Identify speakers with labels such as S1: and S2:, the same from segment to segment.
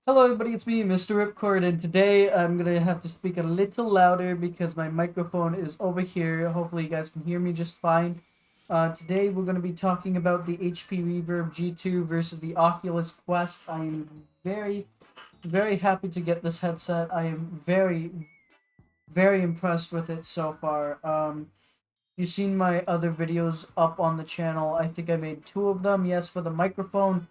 S1: Hello everybody, it's me, Mr. Ripcord, and today I'm gonna have to speak a little louder because my microphone is over here. Hopefully you guys can hear me just fine. Today we're gonna be talking about the HP Reverb G2 versus the Oculus Quest. I am very happy to get this headset. I am very impressed with it so far. You've seen my other videos up on the channel. I think I made two of them. Yes, for the microphone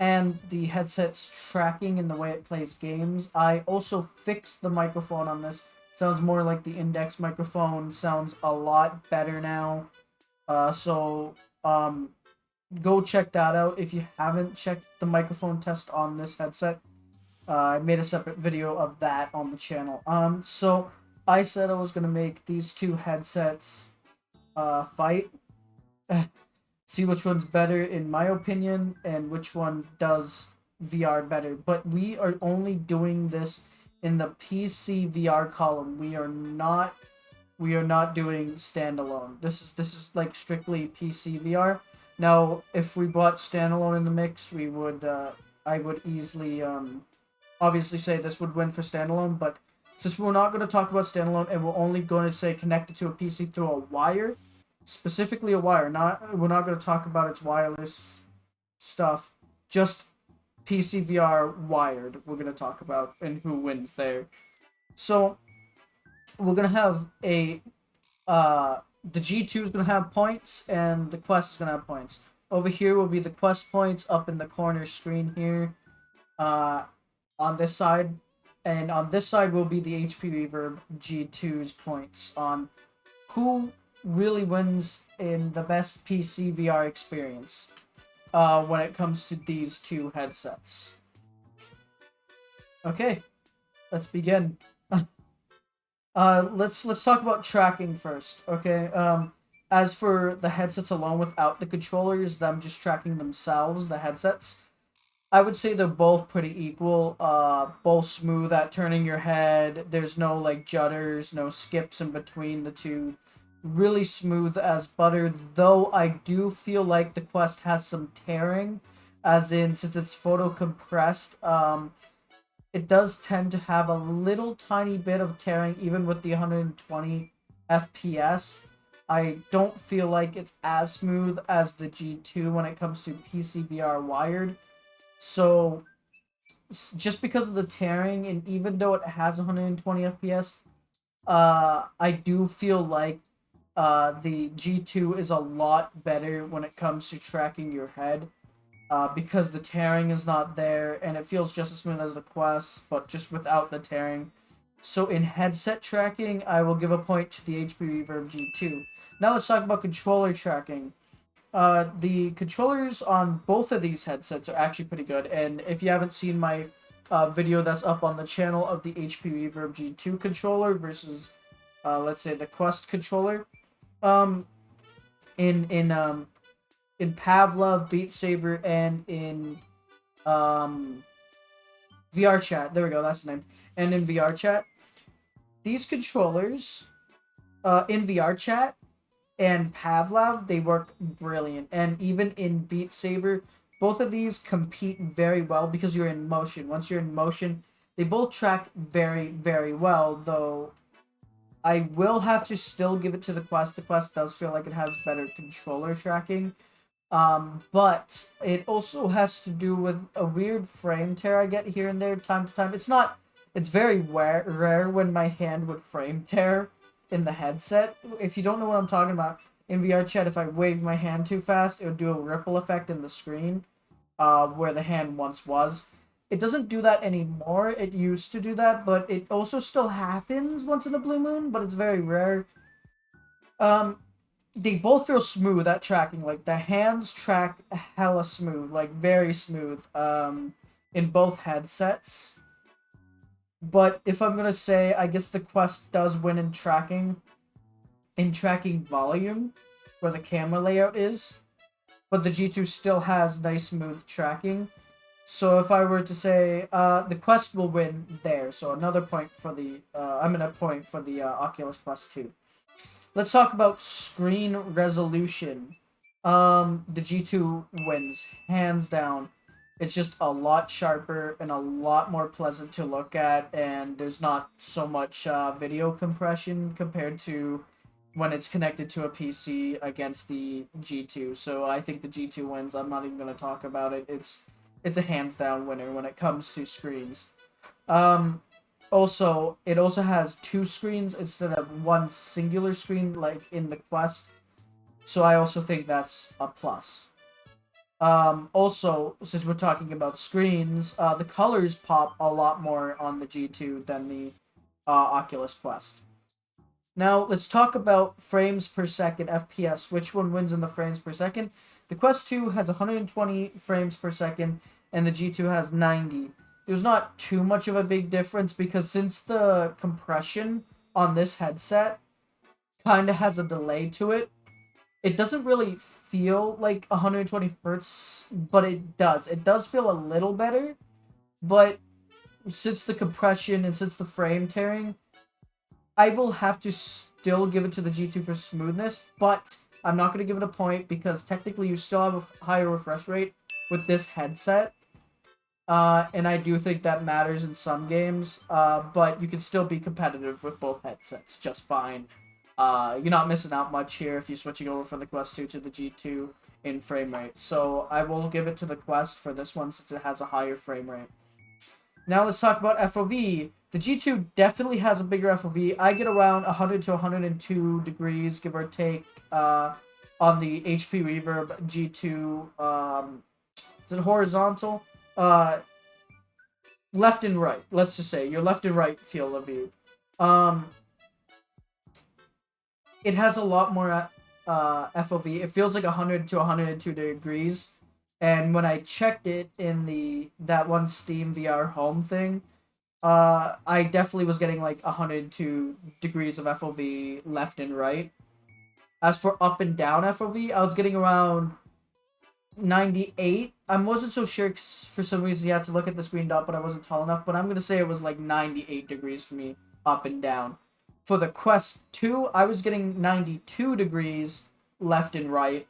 S1: and the headset's tracking and the way it plays games. I also fixed the microphone on this. Sounds more like the index microphone. Sounds a lot better now. So go check that out if you haven't checked the microphone test on this headset. I made a separate video of that on the channel. So I said I was gonna make these two headsets fight. See which one's better in my opinion and which one does VR better. But we are only doing this in the PC VR column. We are not doing standalone. This is like strictly PC VR. Now, if we brought standalone in the mix, we would I would easily obviously say this would win for standalone, but since we're not going to talk about standalone and we're only going to say connected to a PC through a wire, specifically a wire. Not we're not going to talk about its wireless stuff. Just PCVR wired. We're going to talk about and who wins there. So we're going to have a the G2 is going to have points and the Quest is going to have points. Over here will be the Quest points up in the corner screen here. Uh, on this side, and on this side will be the HP Reverb G2's points on who really wins in the best PC VR experience when it comes to these two headsets. Okay, let's begin. Let's talk about tracking first. Okay. As for the headsets alone without the controllers, them just tracking themselves, the headsets, I would say they're both pretty equal. Both smooth at turning your head. There's no like judders, no skips in between the two. Really smooth as butter. Though I do feel like the Quest has some tearing, as in since it's photo compressed. It does tend to have a little tiny bit of tearing even with the 120 FPS. I don't feel like it's as smooth as the G2 when it comes to PCVR wired. So just because of the tearing, and even though it has 120 FPS, I do feel like the G2 is a lot better when it comes to tracking your head. Because the tearing is not there, and it feels just as smooth as the Quest, but just without the tearing. So in headset tracking, I will give a point to the HP Reverb G2. Now let's talk about controller tracking. The controllers on both of these headsets are actually pretty good, and if you haven't seen my video that's up on the channel of the HP Reverb G2 controller versus, let's say, the Quest controller, um, in in um in Pavlov, Beat Saber, and in um VR Chat, there we go, that's the name, and in VR Chat, these controllers, in VR Chat and Pavlov, they work brilliant. And even in Beat Saber, both of these compete very well because you're in motion. Once you're in motion, they both track very well, though I will have to still give it to the Quest. The Quest does feel like it has better controller tracking. But it also has to do with a weird frame tear I get here and there time to time. It's very rare when my hand would frame tear in the headset. If you don't know what I'm talking about, in VR chat, if I wave my hand too fast, it would do a ripple effect in the screen, where the hand once was. It doesn't do that anymore. It used to do that, but it also still happens once in a blue moon, but it's very rare. Um, they both feel smooth at tracking. Like the hands track hella smooth, like very smooth. In both headsets. But if I'm gonna say, I guess the Quest does win in tracking volume, where the camera layout is. But the G2 still has nice smooth tracking. So if I were to say, the Quest will win there. So another point for the, I'm gonna point for the Oculus Quest 2. Let's talk about screen resolution. The G2 wins, hands down. It's just a lot sharper and a lot more pleasant to look at, and there's not so much video compression compared to when it's connected to a PC against the G2. So I think the G2 wins. I'm not even going to talk about it. It's a hands down winner when it comes to screens. Um, Also, it also has two screens instead of one singular screen like in the Quest. So I also think that's a plus. Also, since we're talking about screens, the colors pop a lot more on the G2 than the Oculus Quest. Now, let's talk about frames per second, FPS. Which one wins in the frames per second? The Quest 2 has 120 frames per second, and the G2 has 90. There's not too much of a big difference because since the compression on this headset kind of has a delay to it, it doesn't really feel like 120 hertz, but it does. It does feel a little better, but since the compression and since the frame tearing, I will have to still give it to the G2 for smoothness, but I'm not going to give it a point because technically you still have a higher refresh rate with this headset. And I do think that matters in some games, but you can still be competitive with both headsets just fine. You're not missing out much here if you're switching over from the Quest 2 to the G2 in frame rate. So I will give it to the Quest for this one since it has a higher frame rate. Now let's talk about FOV. The G2 definitely has a bigger FOV. I get around 100 to 102 degrees, give or take, on the HP Reverb G2. Is it horizontal? Left and right. Let's just say your left and right field of view. It has a lot more FOV. It feels like 100 to 102 degrees. And when I checked it in that one Steam VR home thing, I definitely was getting like 102 degrees of FOV left and right. As for up and down FOV, I was getting around 98. I wasn't so sure 'cause for some reason you had to look at the screen dot, but I wasn't tall enough. But I'm going to say it was like 98 degrees for me up and down. For the Quest 2, I was getting 92 degrees left and right.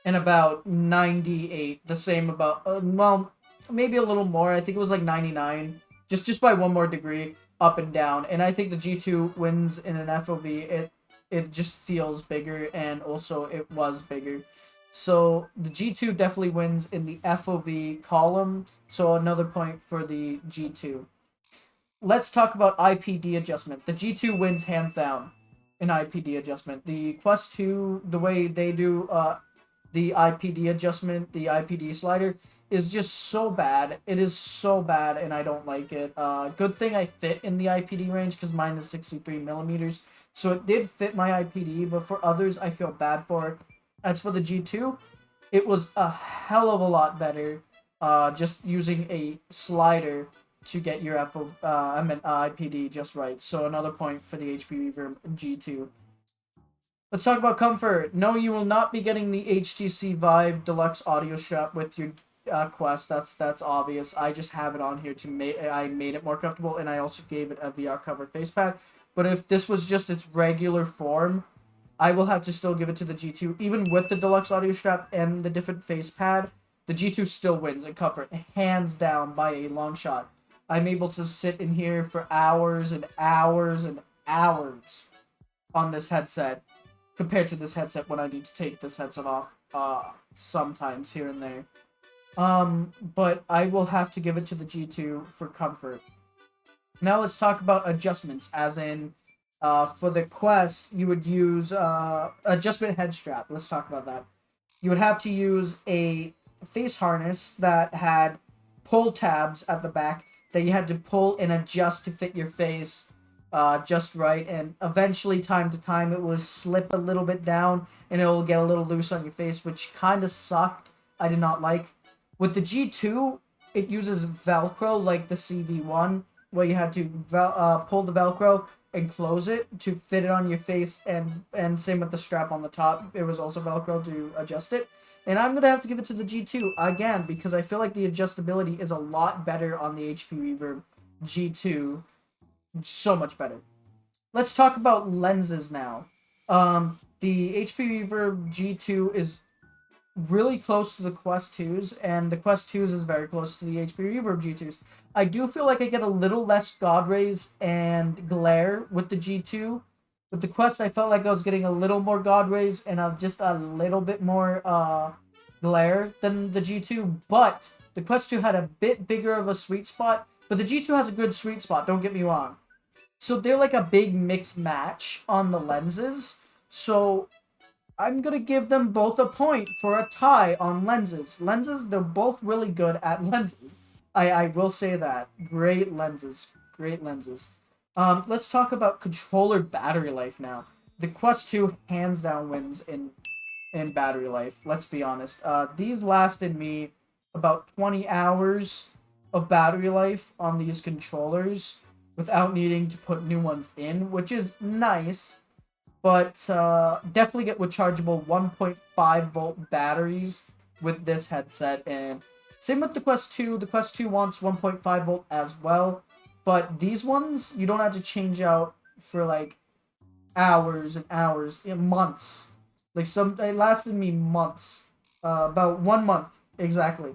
S1: And about 98, the same about, well, maybe a little more. I think it was like 99, just by one more degree up and down. And I think the G2 wins in an FOV. It just feels bigger, and also it was bigger. So the G2 definitely wins in the FOV column. So another point for the G2. Let's talk about IPD adjustment. The G2 wins hands down in IPD adjustment. The Quest 2, the way they do the IPD adjustment, the IPD slider, is just so bad. It is so bad, and I don't like it. Good thing I fit in the IPD range because mine is 63 millimeters. So it did fit my IPD, but for others, I feel bad for. As for the G2, it was a hell of a lot better just using a slider to get your IPD just right. So another point for the HP Reverb G2. Let's talk about comfort. No, you will not be getting the HTC Vive Deluxe audio strap with your Quest. That's obvious. I just have it on here I made it more comfortable, and I also gave it a VR covered face pad. But if this was just its regular form, I will have to still give it to the G2. Even with the Deluxe audio strap and the different face pad, the G2 still wins in comfort, hands down by a long shot. I'm able to sit in here for hours and hours and hours on this headset compared to this headset when I need to take this headset off sometimes here and there. But I will have to give it to the G2 for comfort. Now let's talk about adjustments, as in for the Quest, you would use adjustment head strap. Let's talk about that. You would have to use a face harness that had pull tabs at the back that you had to pull and adjust to fit your face just right, and eventually time to time it will slip a little bit down and it will get a little loose on your face, which kind of sucked. I did not like. With the G2, it uses Velcro like the CV1, where you had to pull the Velcro and close it to fit it on your face, and same with the strap on the top. It was also Velcro to adjust it. And I'm going to have to give it to the G2 again because I feel like the adjustability is a lot better on the HP Reverb G2. So much better. Let's talk about lenses now. The HP Reverb G2 is really close to the Quest 2s, and the Quest 2s is very close to the HP Reverb G2s. I do feel like I get a little less God rays and glare with the G2. With the Quest, I felt like I was getting a little more God rays and just a little bit more glare than the G2, but the Quest 2 had a bit bigger of a sweet spot, but the G2 has a good sweet spot, don't get me wrong. So they're like a big mix match on the lenses. So I'm gonna give them both a point for a tie on lenses. Lenses, they're both really good at lenses. I will say that. Great lenses. Great lenses. Let's talk about controller battery life now. The Quest 2 hands down wins in battery life. Let's be honest. These lasted me about 20 hours of battery life on these controllers without needing to put new ones in, which is nice, but definitely get rechargeable 1.5 volt batteries with this headset. And same with the Quest 2. The Quest 2 wants 1.5 volt as well, but these ones you don't have to change out for like hours and hours, months. Like it lasted me months, about 1 month exactly,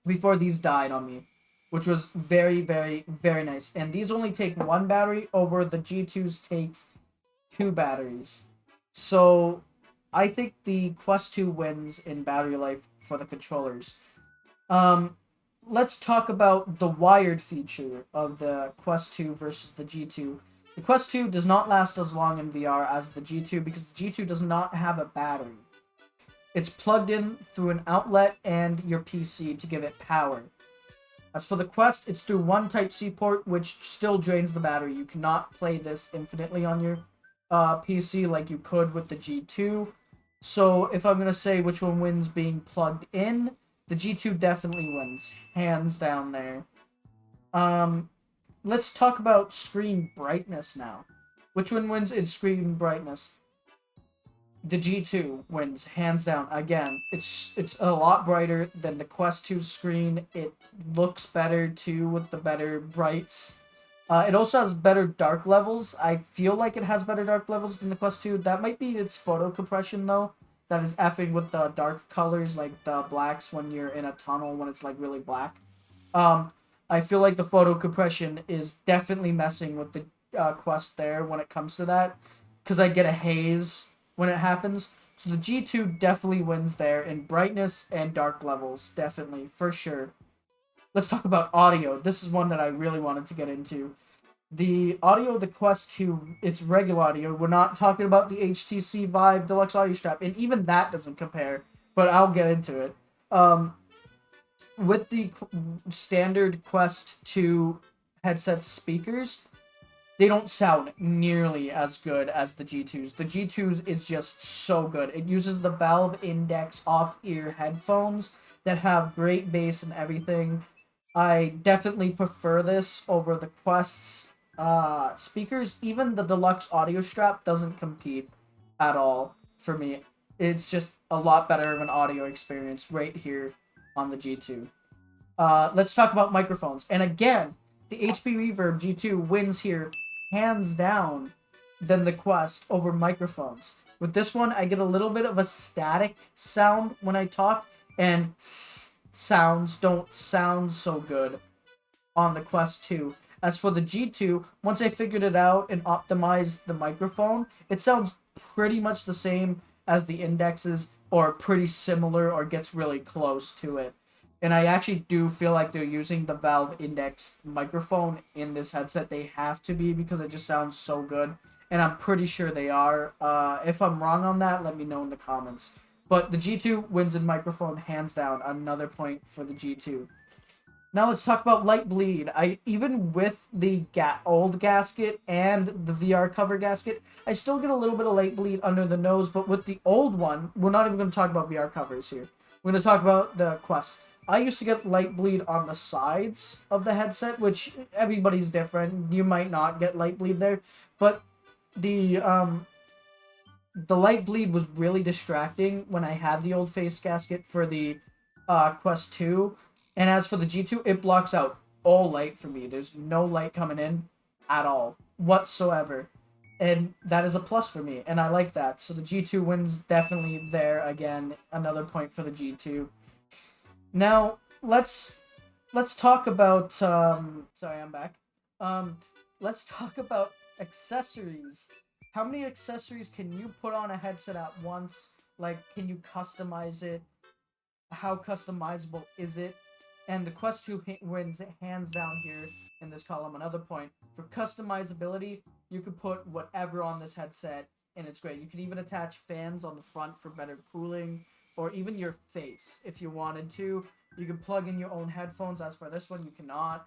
S1: before these died on me, which was very, very, very nice. And these only take one battery over the G2's takes two batteries. So I think the Quest 2 wins in battery life for the controllers. Um, let's talk about the wired feature of the Quest 2 versus the G2. The Quest 2 does not last as long in VR as the G2 because the G2 does not have a battery. It's plugged in through an outlet and your PC to give it power. As for the Quest, it's through one Type-C port, which still drains the battery. You cannot play this infinitely on your PC like you could with the G2. So if I'm going to say which one wins being plugged in, the G2 definitely wins. Hands down there. Let's talk about screen brightness now. Which one wins in screen brightness? The G2 wins, hands down. Again, it's a lot brighter than the Quest 2 screen. It looks better too with the better brights. It also has better dark levels. I feel like it has better dark levels than the Quest 2. That might be its photo compression though. That is effing with the dark colors like the blacks when you're in a tunnel when it's like really black. I feel like the photo compression is definitely messing with the Quest there when it comes to that, because I get a haze when it happens. So the G2 definitely wins there in brightness and dark levels, definitely, for sure. Let's talk about audio. This is one that I really wanted to get into. The audio of the Quest 2, it's regular audio. We're not talking about the HTC Vive Deluxe Audio Strap, and even that doesn't compare, but I'll get into it. With the standard Quest 2 headset speakers, they don't sound nearly as good as the G2's. The G2's is just so good. It uses the Valve Index off-ear headphones that have great bass and everything. I definitely prefer this over the Quest's speakers. Even the Deluxe Audio Strap doesn't compete at all for me. It's just a lot better of an audio experience right here on the G2. Let's talk about microphones. And again, the HP Reverb G2 wins here hands down than the Quest over microphones. With this one, I get a little bit of a static sound when I talk, and sounds don't sound so good on the Quest 2. As for the G2, once I figured it out and optimized the microphone, it sounds pretty much the same as the Indexes, or pretty similar, or gets really close to it. And I actually do feel like they're using the Valve Index microphone in this headset. They have to be, because it just sounds so good. And I'm pretty sure they are. If I'm wrong on that, let me know in the comments. But the G2 wins in microphone, hands down. Another point for the G2. Now let's talk about light bleed. Even with the old gasket and the VR cover gasket, I still get a little bit of light bleed under the nose. But with the old one, we're not even going to talk about VR covers here. We're going to talk about the Quest. I used to get light bleed on the sides of the headset, which everybody's different. You might not get light bleed there, but the light bleed was really distracting when I had the old face gasket for the Quest 2. And as for the G2, it blocks out all light for me. There's no light coming in at all whatsoever. And that is a plus for me, and I like that. So the G2 wins definitely there again. Another point for the G2. Now let's talk about sorry, I'm back. Um let's talk about accessories. How many accessories can you put on a headset at once? Like, can you customize it? How customizable is it? And the Quest 2 wins hands down here in this column. Another point for customizability, you could put whatever on this headset, and it's great. You can even attach fans on the front for better cooling, or even your face if you wanted to. You can plug in your own headphones. As for this one, you cannot.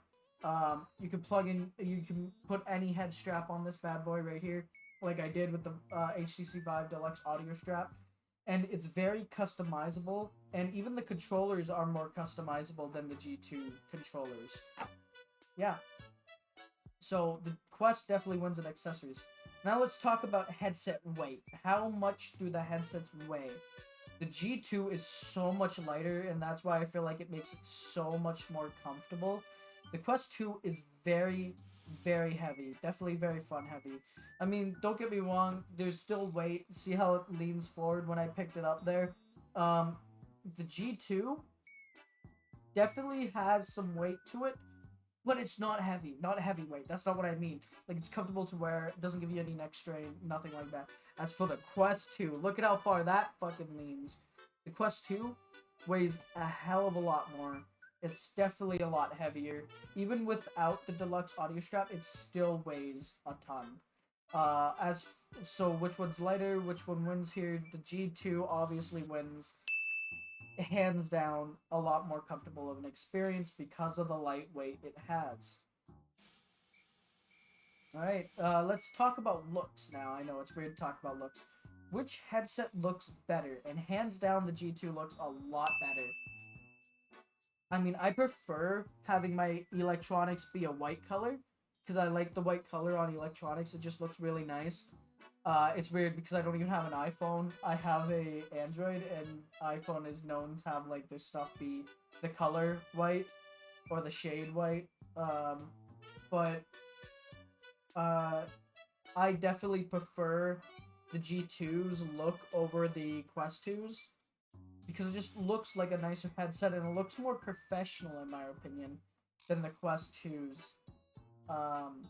S1: You can plug in. You can put any head strap on this bad boy right here, like I did with the HTC Vive Deluxe audio strap, and it's very customizable, and even the controllers are more customizable than the G2 controllers. Yeah, so the Quest definitely wins in accessories. Now let's talk about headset weight. How much do the headsets weigh? The G2 is so much lighter, and that's why I feel like it makes it so much more comfortable. The Quest 2 is very, very heavy. Definitely very front heavy. I mean, don't get me wrong, there's still weight. See how it leans forward when I picked it up there? Um, the G2 definitely has some weight to it, but it's not heavy. Not heavyweight. That's not what I mean. Like, it's comfortable to wear. It doesn't give you any neck strain. Nothing like that. As for the Quest 2, look at how far that fucking leans. The Quest 2 weighs a hell of a lot more. It's definitely a lot heavier. Even without the deluxe audio strap, it still weighs a ton. So which one's lighter? Which one wins here? The G2 obviously wins, hands down, a lot more comfortable of an experience because of the lightweight it has. All right, let's talk about looks now. I know it's weird to talk about looks. Which headset looks better? And hands down, the G2 looks a lot better. I mean, I prefer having my electronics be a white color because I like the white color on electronics. It just looks really nice. It's weird because I don't even have an iPhone. I have a Android, and iPhone is known to have like their stuff be the color white or the shade white. But uh, I definitely prefer the G2's look over the Quest 2's because it just looks like a nicer headset, and it looks more professional in my opinion than the Quest 2's. Um,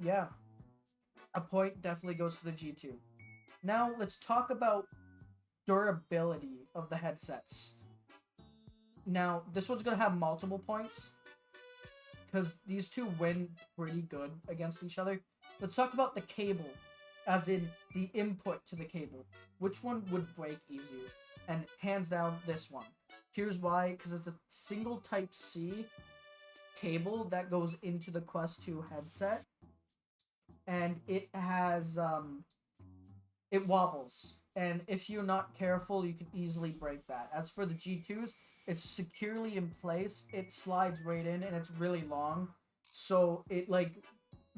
S1: yeah, a point definitely goes to the G2. Now let's talk about durability of the headsets. Now this one's gonna have multiple points because these two win pretty good against each other. Let's talk about the cable, as in the input to the cable. Which one would break easier? And hands down, this one. Here's why: because it's a single Type C cable that goes into the Quest 2 headset, and it wobbles. And if you're not careful, you can easily break that. As for the G2s, it's securely in place. It slides right in, and it's really long, so it like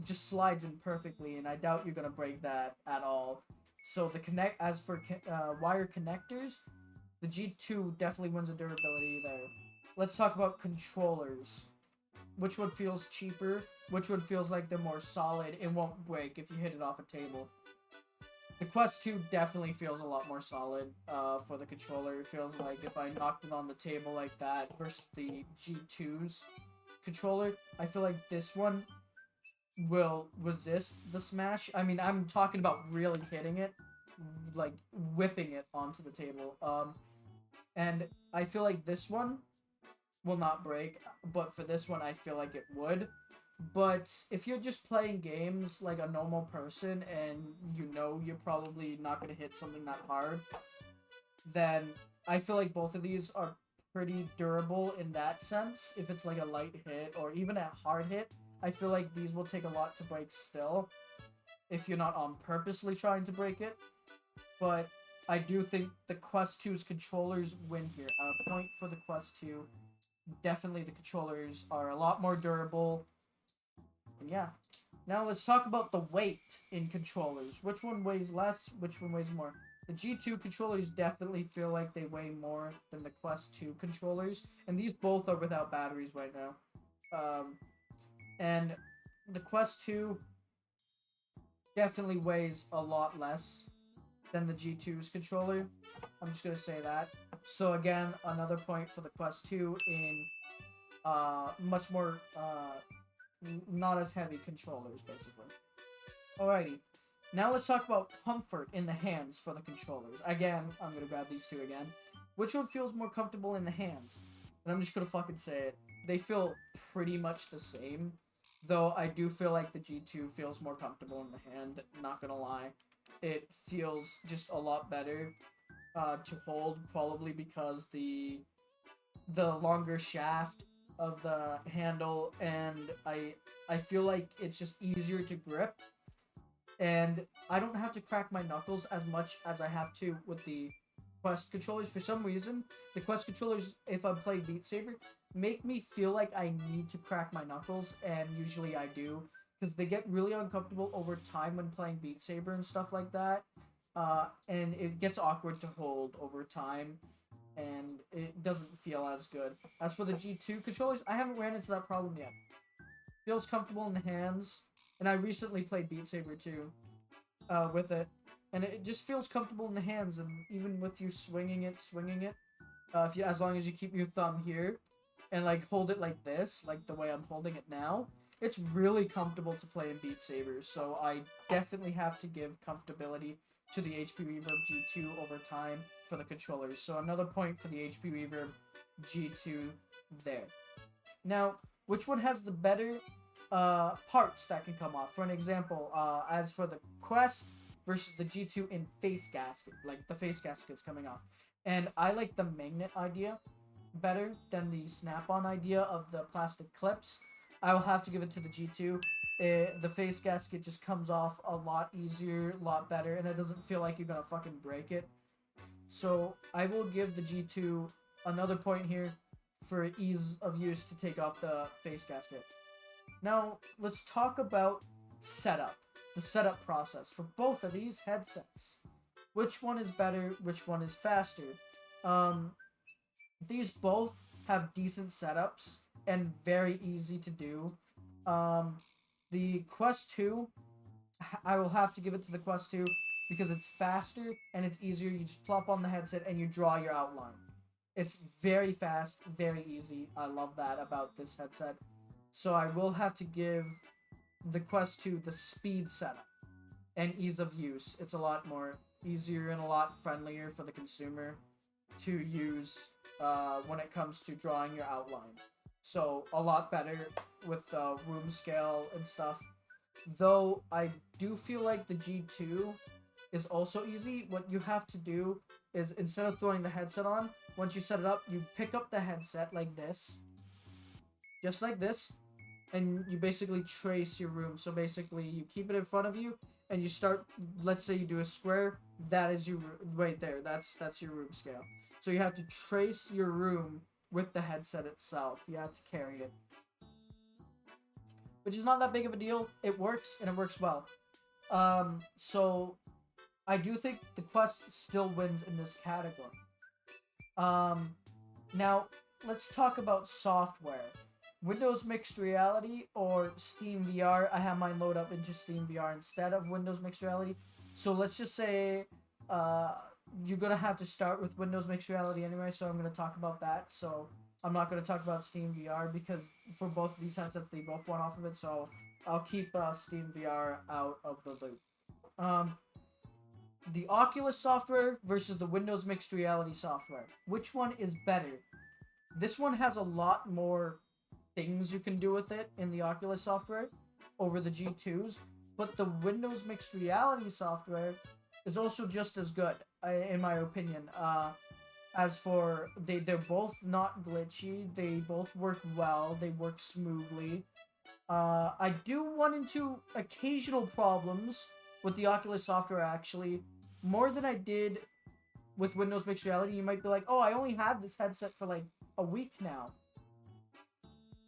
S1: just slides in perfectly. And I doubt you're gonna break that at all. So the connect as for wire connectors, the G2 definitely wins in durability there. Let's talk about controllers. Which one feels cheaper? Which one feels like they're more solid? It won't break if you hit it off a table. The Quest 2 definitely feels a lot more solid for the controller. It feels like if I knocked it on the table like that versus the G2's controller, I feel like this one will resist the smash. I mean, I'm talking about really hitting it, like whipping it onto the table. And I feel like this one will not break, but for this one, I feel like it would. But if you're just playing games like a normal person and you know you're probably not going to hit something that hard, then I feel like both of these are pretty durable in that sense. If it's like a light hit or even a hard hit, I feel like these will take a lot to break still if you're not on purposely trying to break it. But I do think the Quest 2's controllers win here. A point for the Quest 2. Definitely the controllers are a lot more durable. And yeah. Now let's talk about the weight in controllers. Which one weighs less? Which one weighs more? The G2 controllers definitely feel like they weigh more than the Quest 2 controllers. And these both are without batteries right now. And the Quest 2 definitely weighs a lot less than the G2's controller. I'm just gonna say that. So again, another point for the Quest 2 in much more not as heavy controllers, basically. Alrighty. Now let's talk about comfort in the hands for the controllers. Again, I'm gonna grab these two again. Which one feels more comfortable in the hands? And I'm just gonna fucking say it. They feel pretty much the same. Though I do feel like the G2 feels more comfortable in the hand, not gonna lie. It feels just a lot better to hold, probably because the longer shaft of the handle, and I feel like it's just easier to grip, and I don't have to crack my knuckles as much as I have to with the Quest controllers. For some reason, the Quest controllers, if I play Beat Saber, make me feel like I need to crack my knuckles, and usually I do, because they get really uncomfortable over time when playing Beat Saber and stuff like that. And it gets awkward to hold over time, and it doesn't feel as good. As for the G2 controllers, I haven't ran into that problem yet. Feels comfortable in the hands, and I recently played Beat Saber too, with it, and it just feels comfortable in the hands, and even with you swinging it, if you, as long as you keep your thumb here, and like hold it like this, like the way I'm holding it now, it's really comfortable to play in Beat Saber. So I definitely have to give comfortability to the HP Reverb G2 over time for the controllers. So another point for the HP Reverb G2 there. Now, which one has the better parts that can come off? For an example, as for the Quest versus the G2 in face gasket, like the face gasket's coming off. And I like the magnet idea better than the snap-on idea of the plastic clips. I will have to give it to the G2. The face gasket just comes off a lot easier, a lot better, and it doesn't feel like you're gonna fucking break it. So I will give the G2 another point here for ease of use to take off the face gasket. Now, let's talk about setup. The setup process for both of these headsets. Which one is better? Which one is faster? These both have decent setups and very easy to do. The Quest 2, I will have to give it to the Quest 2 because it's faster and it's easier. You just plop on the headset and you draw your outline. It's very fast, very easy. I love that about this headset. So I will have to give the Quest 2 the speed setup and ease of use. It's a lot more easier and a lot friendlier for the consumer to use when it comes to drawing your outline. So a lot better with room scale and stuff. Though I do feel like the G2 is also easy. What you have to do is, instead of throwing the headset on, once you set it up, you pick up the headset like this, just like this, and you basically trace your room. So basically, you keep it in front of you, and you start. Let's say you do a square. That is your right there. That's your room scale. So you have to trace your room with the headset itself. You have to carry it, which is not that big of a deal. It works, and it works well. So I do think the Quest still wins in this category. Now let's talk about software. Windows Mixed Reality or Steam VR. I have mine load up into Steam VR instead of Windows Mixed Reality. So let's just say you're going to have to start with Windows Mixed Reality anyway, so I'm going to talk about that. So I'm not going to talk about Steam VR because for both of these headsets, they both went off of it, so I'll keep Steam VR out of the loop. The Oculus software versus the Windows Mixed Reality software. Which one is better? This one has a lot more things you can do with it in the Oculus software over the G2s, but the Windows Mixed Reality software is also just as good, in my opinion. As for, they're both not glitchy, they both work well, they work smoothly. I do run into occasional problems with the Oculus software, actually, more than I did with Windows Mixed Reality. You might be like, oh, I only had this headset for like a week now.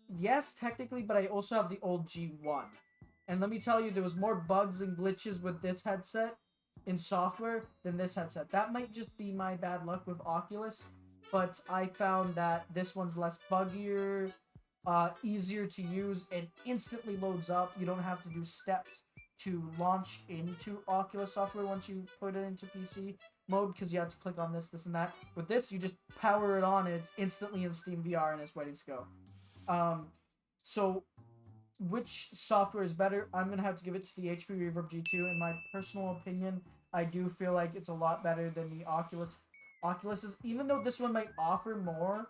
S1: Yes, technically, but I also have the old G1. And let me tell you, there was more bugs and glitches with this headset in software than this headset. That might just be my bad luck with Oculus, but I found that this one's less buggier, easier to use, and instantly loads up. You don't have to do steps to launch into Oculus software once you put it into PC mode, because you have to click on this, and that. With this, you just power it on, and it's instantly in Steam VR, and it's ready to go. So which software is better? I'm gonna have to give it to the HP Reverb G2. In my personal opinion, I do feel like it's a lot better than the Oculus's, even though this one might offer more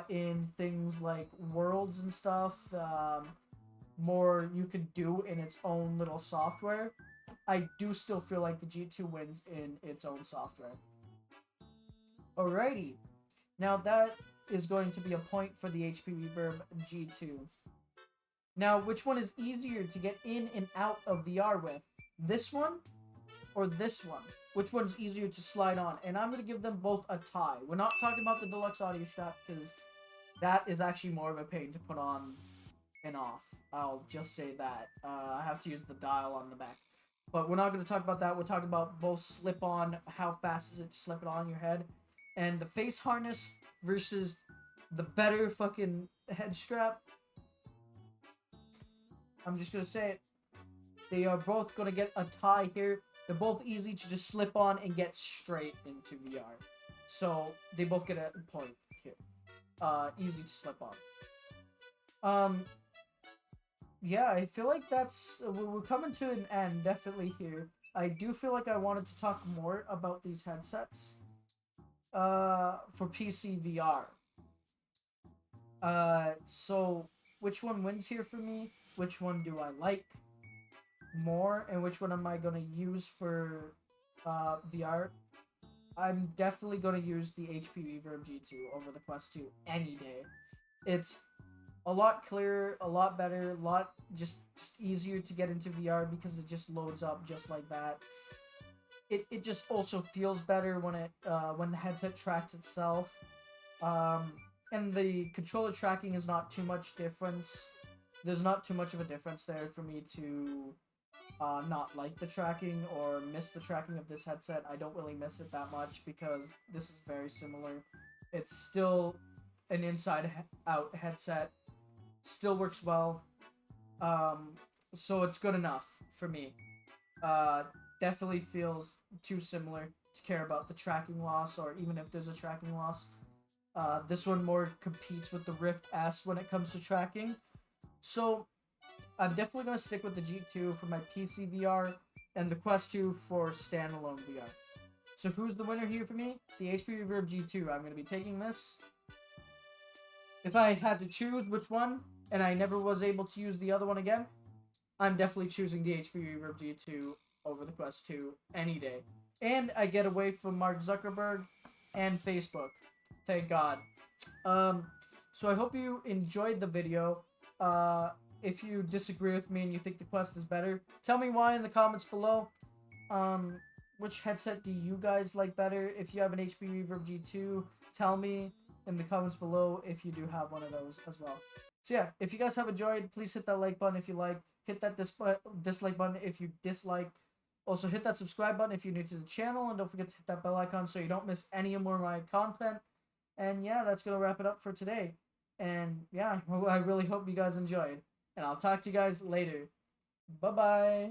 S1: in things like worlds and stuff, more you could do in its own little software. I do still feel like the G2 wins in its own software. Alrighty, now that is going to be a point for the HP Reverb G2. Now, which one is easier to get in and out of VR with? This one or this one? Which one's easier to slide on? And I'm going to give them both a tie. We're not talking about the deluxe audio strap, because that is actually more of a pain to put on and off. I'll just say that. I have to use the dial on the back. But we're not going to talk about that. We're talking about both slip-on, how fast is it to slip it on your head, and the face harness versus the better fucking head strap. I'm just going to say it. They are both going to get a tie here. They're both easy to just slip on and get straight into VR. So, they both get a point here. Easy to slip on. Yeah, I feel like that's... we're coming to an end, definitely, here. I do feel like I wanted to talk more about these headsets. For PC VR. So, which one wins here for me? Which one do I like more, and which one am I going to use for VR? I'm definitely going to use the HP Reverb G2 over the Quest 2 any day. It's a lot clearer, a lot better, a lot just easier to get into VR because it just loads up just like that. It just also feels better when the headset tracks itself. And the controller tracking is not too much difference. There's not too much of a difference there for me to not like the tracking or miss the tracking of this headset. I don't really miss it that much because this is very similar. It's still an inside-out headset. Still works well. So it's good enough for me. Definitely feels too similar to care about the tracking loss, or even if there's a tracking loss. This one more competes with the Rift S when it comes to tracking. So, I'm definitely going to stick with the G2 for my PC VR, and the Quest 2 for standalone VR. So who's the winner here for me? The HP Reverb G2. I'm going to be taking this. If I had to choose which one, and I never was able to use the other one again, I'm definitely choosing the HP Reverb G2 over the Quest 2 any day. And I get away from Mark Zuckerberg and Facebook. Thank God. So I hope you enjoyed the video. If you disagree with me and you think the Quest is better, tell me why in the comments below. Which headset do you guys like better? If you have an HP Reverb G2, tell me in the comments below if you do have one of those as well. So yeah, if you guys have enjoyed, please hit that like button if you like. Hit that dislike button if you dislike. Also hit that subscribe button if you're new to the channel, and don't forget to hit that bell icon so you don't miss any more of my content. And yeah, that's going to wrap it up for today. And yeah, I really hope you guys enjoyed. And I'll talk to you guys later. Bye-bye.